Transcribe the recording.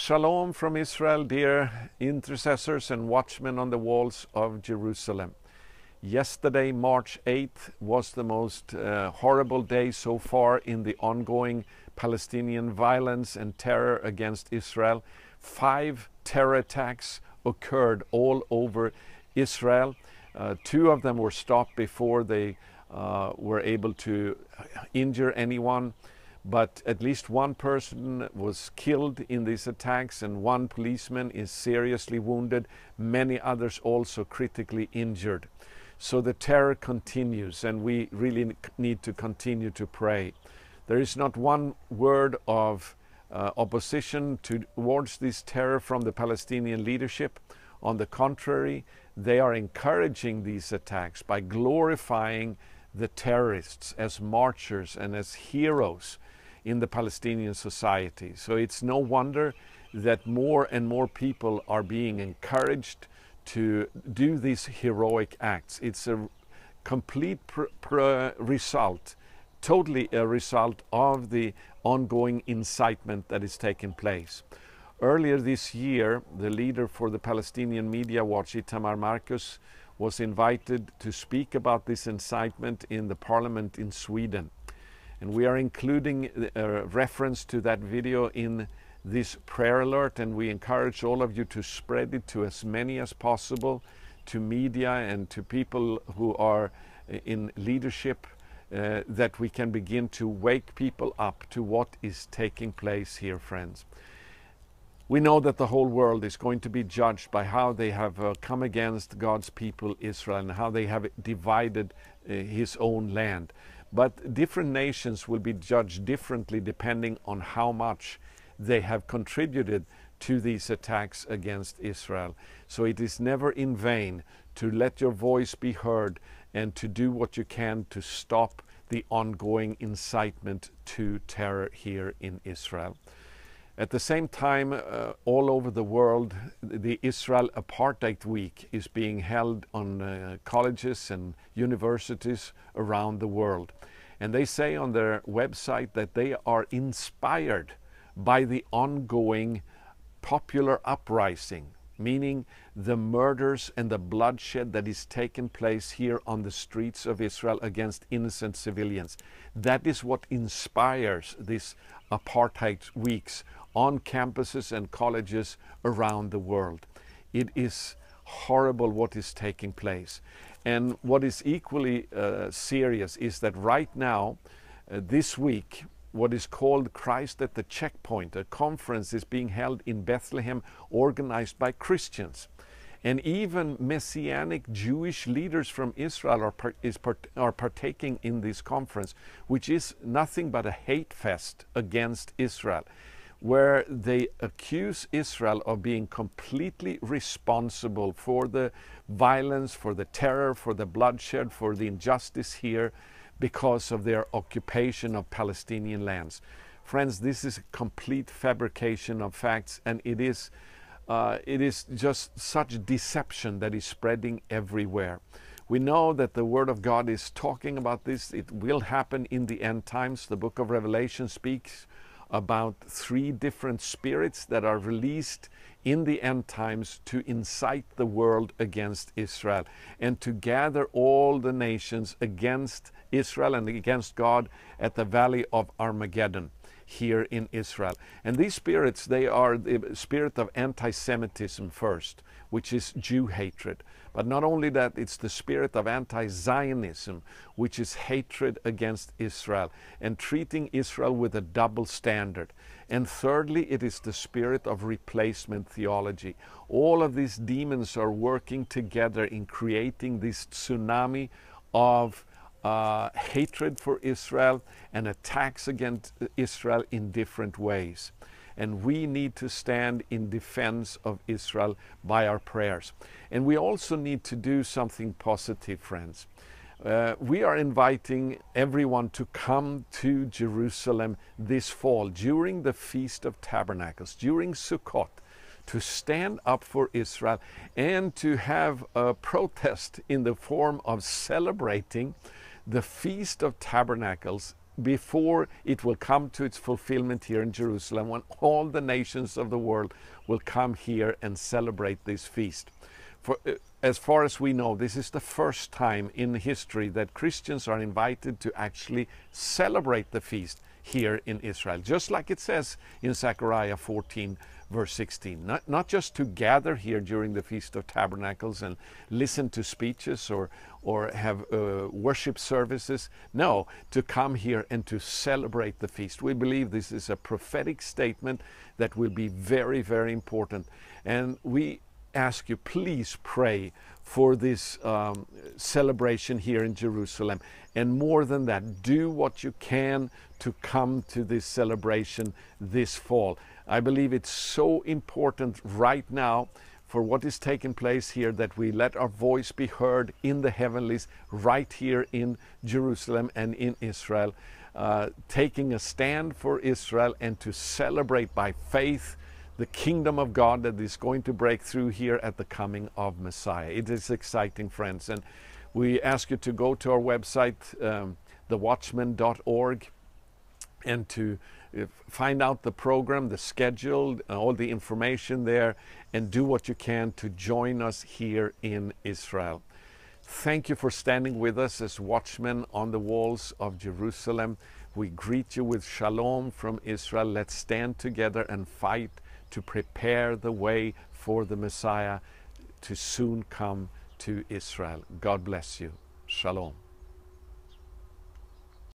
Shalom from Israel, dear intercessors and watchmen on the walls of Jerusalem. Yesterday, March 8th, was the most horrible day so far in the ongoing Palestinian violence and terror against Israel. 5 terror attacks occurred all over Israel. 2 of them were stopped before they were able to injure anyone. But at least 1 person was killed in these attacks and 1 policeman is seriously wounded. Many others also critically injured. So the terror continues and we really need to continue to pray. There is not one word of opposition towards this terror from the Palestinian leadership. On the contrary, they are encouraging these attacks by glorifying the terrorists as martyrs and as heroes in the Palestinian society. So it's no wonder that more and more people are being encouraged to do these heroic acts. It's a complete result, totally a result of the ongoing incitement that is taking place. Earlier this year, the leader for the Palestinian Media Watch, Itamar Marcus, was invited to speak about this incitement in the parliament in Sweden. And we are including a reference to that video in this prayer alert, and we encourage all of you to spread it to as many as possible, to media and to people who are in leadership, that we can begin to wake people up to what is taking place here, friends. We know that the whole world is going to be judged by how they have come against God's people Israel and how they have divided his own land. But different nations will be judged differently depending on how much they have contributed to these attacks against Israel. So it is never in vain to let your voice be heard and to do what you can to stop the ongoing incitement to terror here in Israel. At the same time, all over the world, the Israel Apartheid Week is being held on colleges and universities around the world. And they say on their website that they are inspired by the ongoing popular uprising, meaning the murders and the bloodshed that is taking place here on the streets of Israel against innocent civilians. That is what inspires these Apartheid Weeks on campuses and colleges around the world. It is horrible what is taking place. And what is equally serious is that right now, this week, what is called Christ at the Checkpoint, a conference is being held in Bethlehem, organized by Christians. And even Messianic Jewish leaders from Israel are partaking in this conference, which is nothing but a hate fest against Israel, where they accuse Israel of being completely responsible for the violence, for the terror, for the bloodshed, for the injustice here because of their occupation of Palestinian lands. Friends, this is a complete fabrication of facts, and it is just such deception that is spreading everywhere. We know that the Word of God is talking about this. It will happen in the end times. The book of Revelation speaks about 3 different spirits that are released in the end times to incite the world against Israel and to gather all the nations against Israel and against God at the Valley of Armageddon here in Israel. And these spirits, they are the spirit of anti-Semitism first, which is Jew hatred. But not only that, it's the spirit of anti-Zionism, which is hatred against Israel and treating Israel with a double standard. And thirdly, it is the spirit of replacement theology. All of these demons are working together in creating this tsunami of hatred for Israel and attacks against Israel in different ways. And we need to stand in defense of Israel by our prayers. And we also need to do something positive, friends. We are inviting everyone to come to Jerusalem this fall during the Feast of Tabernacles, during Sukkot, to stand up for Israel and to have a protest in the form of celebrating the Feast of Tabernacles before it will come to its fulfillment here in Jerusalem, when all the nations of the world will come here and celebrate this feast. As far as we know, this is the first time in history that Christians are invited to actually celebrate the feast here in Israel, just like it says in Zechariah 14 verse 16. Not just to gather here during the Feast of Tabernacles and listen to speeches or have worship services. No, to come here and to celebrate the feast. We believe this is a prophetic statement that will be very, very important. And we ask you, please pray for this celebration here in Jerusalem. And more than that, do what you can to come to this celebration this fall. I believe it's so important right now for what is taking place here that we let our voice be heard in the heavenlies right here in Jerusalem and in Israel, taking a stand for Israel and to celebrate by faith the kingdom of God that is going to break through here at the coming of Messiah. It is exciting, friends, and we ask you to go to our website, thewatchman.org, and to find out the program, the schedule, all the information there, and do what you can to join us here in Israel. Thank you for standing with us as watchmen on the walls of Jerusalem. We greet you with shalom from Israel. Let's stand together and fight to prepare the way for the Messiah to soon come to Israel. God bless you. Shalom.